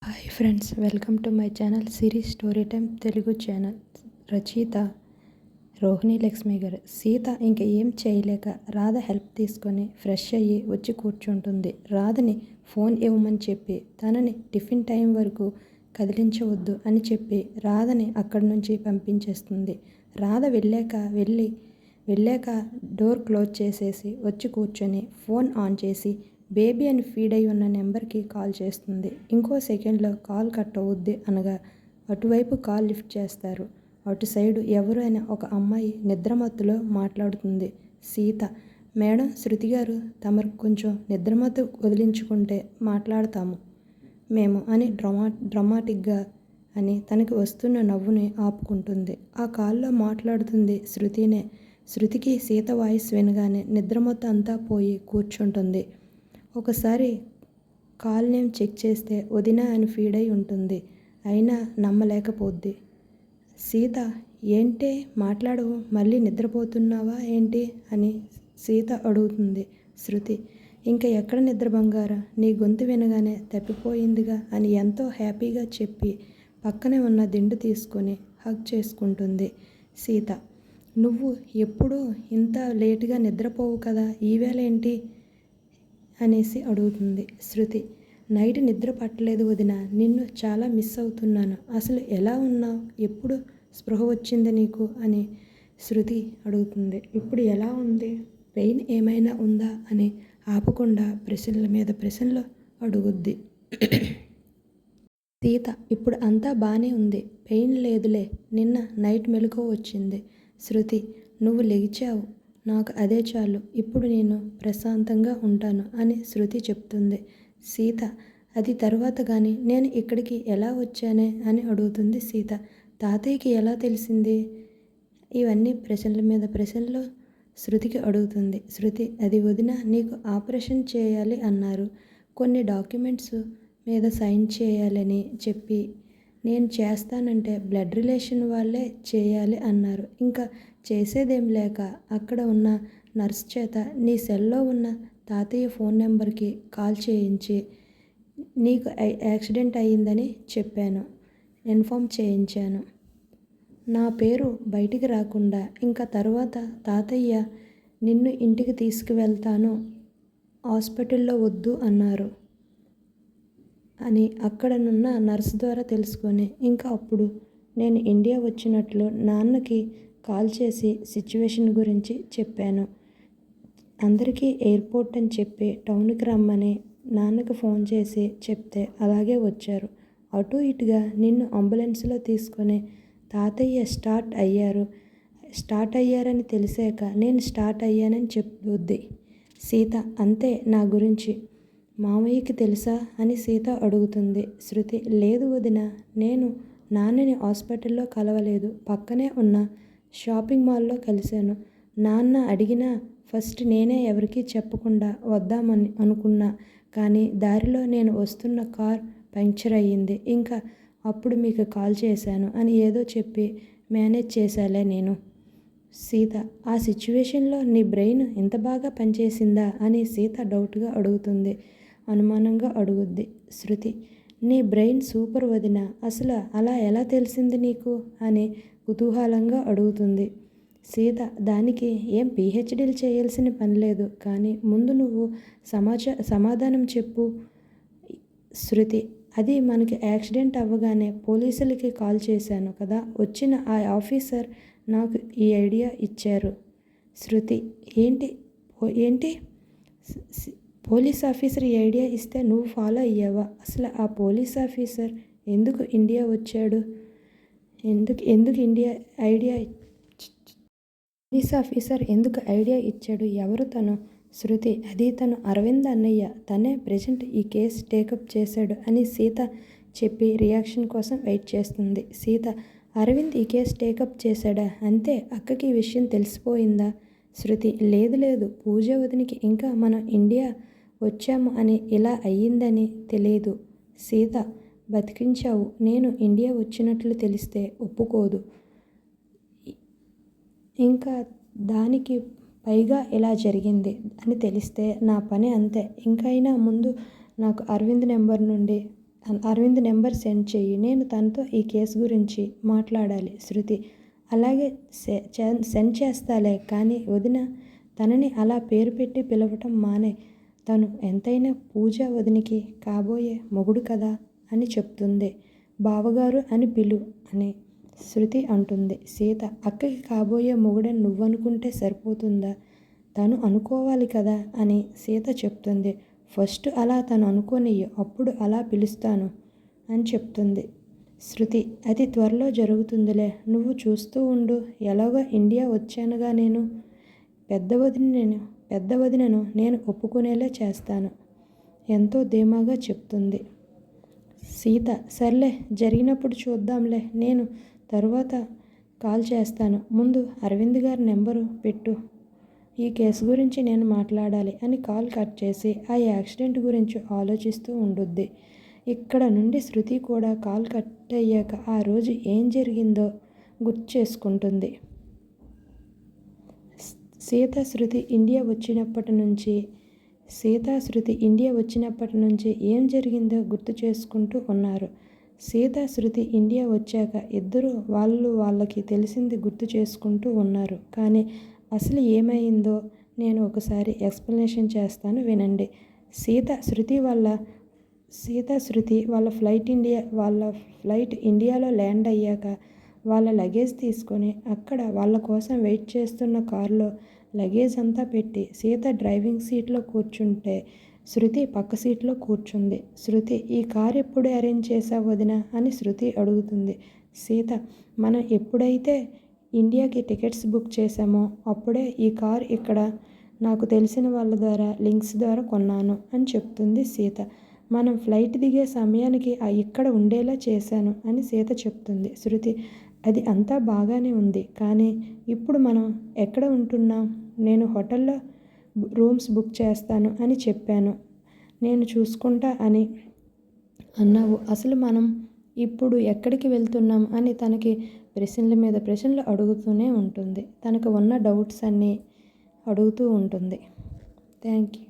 Hi friends, welcome to my channel series story time Telugu channel. రచయిత రోహిణి లక్ష్మి గారు. సీత ఇంక ఏం చేయలేక రాధ హెల్ప్ తీసుకొని ఫ్రెష్ అయ్యి వచ్చి కూర్చుంటుంది. రాధని ఫోన్ ఇవ్వమని చెప్పి తనని టిఫిన్ టైం వరకు కదిలించవద్దు అని చెప్పి రాధని అక్కడి నుంచి పంపించేస్తుంది. రాధ వెళ్ళాక డోర్ క్లోజ్ చేసేసి వచ్చి కూర్చొని ఫోన్ ఆన్ చేసి బేబీ అని ఫీడ్ అయి ఉన్న నెంబర్కి కాల్ చేస్తుంది. ఇంకో సెకండ్లో కాల్ కట్ అవుద్ది అనగా అటువైపు కాల్ లిఫ్ట్ చేస్తారు. అటు సైడు ఎవరు అని ఒక అమ్మాయి నిద్రమత్తులో మాట్లాడుతుంది. సీత, మేడం, శృతి గారు తమరు కొంచెం నిద్రమత్తు వదిలించుకుంటే మాట్లాడతాము మేము అని డ్రామాటిక్గా అని తనకి వస్తున్న నవ్వుని ఆపుకుంటుంది. ఆ కాల్లో మాట్లాడుతుంది శృతినే. శృతికి సీత వాయిస్ వినగానే నిద్రమత్తు అంతా పోయి కూర్చుంటుంది. ఒకసారి కాల్ నేమ్ చెక్ చేస్తే వదిన అని ఫీడ్ అయి ఉంటుంది. అయినా నమ్మలేకపోద్ది. సీత, ఏంటే మాట్లాడవు, మళ్ళీ నిద్రపోతున్నావా ఏంటి అని సీత అడుగుతుంది. శృతి, ఇంకా ఎక్కడ నిద్ర బంగారా, నీ గొంతు వినగానే తప్పిపోయిందిగా అని ఎంతో హ్యాపీగా చెప్పి పక్కనే ఉన్న దిండు తీసుకొని హగ్ చేసుకుంటుంది. సీత, నువ్వు ఎప్పుడూ ఇంత లేటుగా నిద్రపోవు కదా, ఈవేళ ఏంటి అనేసి అడుగుతుంది. శృతి, నైట్ నిద్ర పట్టలేదు వదిన, నిన్ను చాలా మిస్ అవుతున్నాను. అసలు ఎలా ఉన్నావు, ఎప్పుడు స్పృహ వచ్చింది నీకు అని శృతి అడుగుతుంది. ఇప్పుడు ఎలా ఉంది, పెయిన్ ఏమైనా ఉందా అని ఆపకుండా ప్రశ్నల మీద ప్రశ్నలు అడుగుద్ది. సీత, ఇప్పుడు అంతా బాగానే ఉంది, పెయిన్ లేదులే, నిన్న నైట్ మెలకువ వచ్చింది. శృతి, నువ్వు లెగిచావు, నాకు అదే చాలు, ఇప్పుడు నేను ప్రశాంతంగా ఉంటాను అని శృతి చెప్తుంది. సీత, అది తర్వాత కానీ నేను ఇక్కడికి ఎలా వచ్చానే అని అడుగుతుంది సీత. తాతయ్యకి ఎలా తెలిసింది? ఇవన్నీ ప్రశ్నల మీద ప్రశ్నలు శృతికి అడుగుతుంది. శృతి, అది వదిన నీకు ఆపరేషన్ చేయాలి అన్నారు, కొన్ని డాక్యుమెంట్స్ మీద సైన్ చేయాలని చెప్పి నేను చేస్తానంటే బ్లడ్ రిలేషన్ వాళ్ళే చేయాలి అన్నారు. ఇంకా చేసేదేం లేక అక్కడ ఉన్న నర్స్ చేత నీ సెల్లో ఉన్న తాతయ్య ఫోన్ నెంబర్కి కాల్ చేయించి నీకు యాక్సిడెంట్ అయ్యిందని చెప్పాను, ఇన్ఫామ్ చేయించాను. నా పేరు బయటికి రాకుండా ఇంకా తర్వాత తాతయ్య నిన్ను ఇంటికి తీసుకువెళ్తాను, హాస్పిటల్లో వద్దు అన్నారు అని అక్కడనున్న నర్స్ ద్వారా తెలుసుకొని ఇంకా అప్పుడు నేను ఇండియా వచ్చినట్లు నాన్నకి కాల్ చేసి సిచ్యువేషన్ గురించి చెప్పాను. అందరికీ ఎయిర్పోర్ట్ అని చెప్పి టౌన్కి రమ్మని నాన్నకి ఫోన్ చేసి చెప్తే అలాగే వచ్చారు. అటు ఇటుగా నిన్ను అంబులెన్స్లో తీసుకొని తాతయ్య స్టార్ట్ అయ్యారని తెలిసాక నేను స్టార్ట్ అయ్యానని చెప్పుద్ది. సీత, అంతే, నా గురించి మామయ్యకి తెలుసా అని సీత అడుగుతుంది. శృతి, లేదు వదిన, నేను నాన్నని హాస్పిటల్లో కలవలేదు, పక్కనే ఉన్న షాపింగ్ మాల్లో కలిశాను. నాన్న అడిగినా ఫస్ట్ నేనే ఎవరికీ చెప్పకుండా వద్దామని అనుకున్నా, కానీ దారిలో నేను వస్తున్న కార్ పంక్చర్ అయ్యింది, ఇంకా అప్పుడు మీకు కాల్ చేశాను అని ఏదో చెప్పి మేనేజ్ చేశాలే నేను. సీత, ఆ సిచ్యువేషన్లో నీ బ్రెయిన్ ఇంత బాగా పనిచేసిందా అని సీత డౌట్గా అడుగుతుంది. అనుమానంగా అడుగుద్ది. శృతి, నీ బ్రెయిన్ సూపర్ వదిన, అసలు అలా ఎలా తెలిసింది నీకు అని కుతూహలంగా అడుగుతుంది. సీత, దానికి ఏం పిహెచ్డీలు చేయాల్సిన పని లేదు, కానీ ముందు నువ్వు సమాధానం చెప్పు. శృతి, అది మనకి యాక్సిడెంట్ అవ్వగానే పోలీసులకి కాల్ చేశాను కదా, వచ్చిన ఆ ఆఫీసర్ నాకు ఈ ఐడియా ఇచ్చారు. శృతి, ఏంటి పోలీస్ ఆఫీసర్ ఈ ఐడియా ఇస్తే నువ్వు ఫాలో అయ్యావా? అసలు ఆ పోలీస్ ఆఫీసర్ ఎందుకు ఇండియా వచ్చాడు? పోలీస్ ఆఫీసర్ ఎందుకు ఐడియా ఇచ్చాడు? ఎవరు తను? శృతి, అది తను అరవింద్ అన్నయ్య, తనే ప్రజెంట్ ఈ కేసు టేకప్ చేశాడు అని సీత చెప్పి రియాక్షన్ కోసం వెయిట్ చేస్తుంది. సీత, అరవింద్ ఈ కేసు టేకప్ చేశాడా? అంతే, అక్కకి ఈ విషయం తెలిసిపోయిందా? శృతి, లేదు, పూజ వదినికి ఇంకా మనం ఇండియా వచ్చాము అని ఇలా అయ్యిందని తెలియదు. సీత, బతికించావు, నేను ఇండియా వచ్చినట్లు తెలిస్తే ఒప్పుకోదు, ఇంకా దానికి పైగా ఇలా జరిగింది అని తెలిస్తే నా పని అంతే. ఇంకైనా ముందు నాకు అరవింద్ నెంబర్ నుండి అరవింద్ నెంబర్ సెండ్ చెయ్యి, నేను తనతో ఈ కేసు గురించి మాట్లాడాలి. శృతి: అలాగే సెండ్ చేస్తాలే, కానీ వదిన తనని అలా పేరు పెట్టి పిలవటం మానే. తను ఎంతైనా పూజ వదినికి కాబోయే మొగుడు కదా అని చెప్తుంది. బావగారు అని పిలు అని శృతి అంటుంది. సీత: అక్కకి కాబోయే మొగుడని నువ్వనుకుంటే సరిపోతుందా? తను అనుకోవాలి కదా అని సీత చెప్తుంది. ఫస్ట్ అలా తను అనుకోనియ్యి, అప్పుడు అలా పిలుస్తాను అని చెప్తుంది. శృతి: అది త్వరలో జరుగుతుందిలే, నువ్వు చూస్తూ ఉండు. ఎలాగో ఇండియా వచ్చానుగా, నేను పెద్ద వదినను నేను ఒప్పుకునేలా చేస్తాను ఎంతో ధీమాగా చెప్తుంది. సీత: సర్లే, జరిగినప్పుడు చూద్దాంలే, నేను తరువాత కాల్ చేస్తాను. ముందు అరవింద్ గారి నెంబరు పెట్టు, ఈ కేసు గురించి నేను మాట్లాడాలి అని కాల్ కట్ చేసి ఆ యాక్సిడెంట్ గురించి ఆలోచిస్తూ ఉండుద్ది. ఇక్కడ నుండి శృతి కూడా కాల్ కట్ అయ్యాక ఆ రోజు ఏం జరిగిందో గుర్తు చేసుకుంటుంది. సీతా శృతి ఇండియా వచ్చినప్పటి నుంచి ఏం జరిగిందో గుర్తు చేసుకుంటూ ఉన్నారు. సీతా శృతి ఇండియా వచ్చాక ఇద్దరు వాళ్ళకి తెలిసింది గుర్తు చేసుకుంటూ ఉన్నారు. కానీ అసలు ఏమైందో నేను ఒకసారి ఎక్స్ప్లెనేషన్ చేస్తాను, వినండి. సీతా శృతి వాళ్ళ ఫ్లైట్ ఇండియాలో ల్యాండ్ అయ్యాక వాళ్ళ లగేజ్ తీసుకొని అక్కడ వాళ్ళ కోసం వెయిట్ చేస్తున్న కారులో లగేజ్ అంతా పెట్టి సీత డ్రైవింగ్ సీట్లో కూర్చుంటే శృతి పక్క సీట్లో కూర్చుంది. శృతి: ఈ కార్ ఎప్పుడు అరేంజ్ చేసావు వదినా అని శృతి అడుగుతుంది. సీత: మనం ఎప్పుడైతే ఇండియాకి టికెట్స్ బుక్ చేశామో అప్పుడే ఈ కార్ ఇక్కడ నాకు తెలిసిన వాళ్ళ ద్వారా లింక్స్ ద్వారా కొన్నాను అని చెప్తుంది సీత. మనం ఫ్లైట్ దిగే సమయానికి ఇక్కడ ఉండేలా చేశాను అని సీత చెప్తుంది. శృతి: అది అంతా బాగానే ఉంది, కానీ ఇప్పుడు మనం ఎక్కడ ఉంటున్నాం? నేను హోటల్లో రూమ్స్ బుక్ చేస్తాను అని చెప్పాను, నేను చూసుకుంటా అని అన్నావు. అసలు మనం ఇప్పుడు ఎక్కడికి వెళ్తున్నాం అని తనకి ప్రశ్నల మీద ప్రశ్నలు అడుగుతూనే ఉంటుంది. తనకు ఉన్న డౌట్స్ అన్నీ అడుగుతూ ఉంటుంది. Thank you.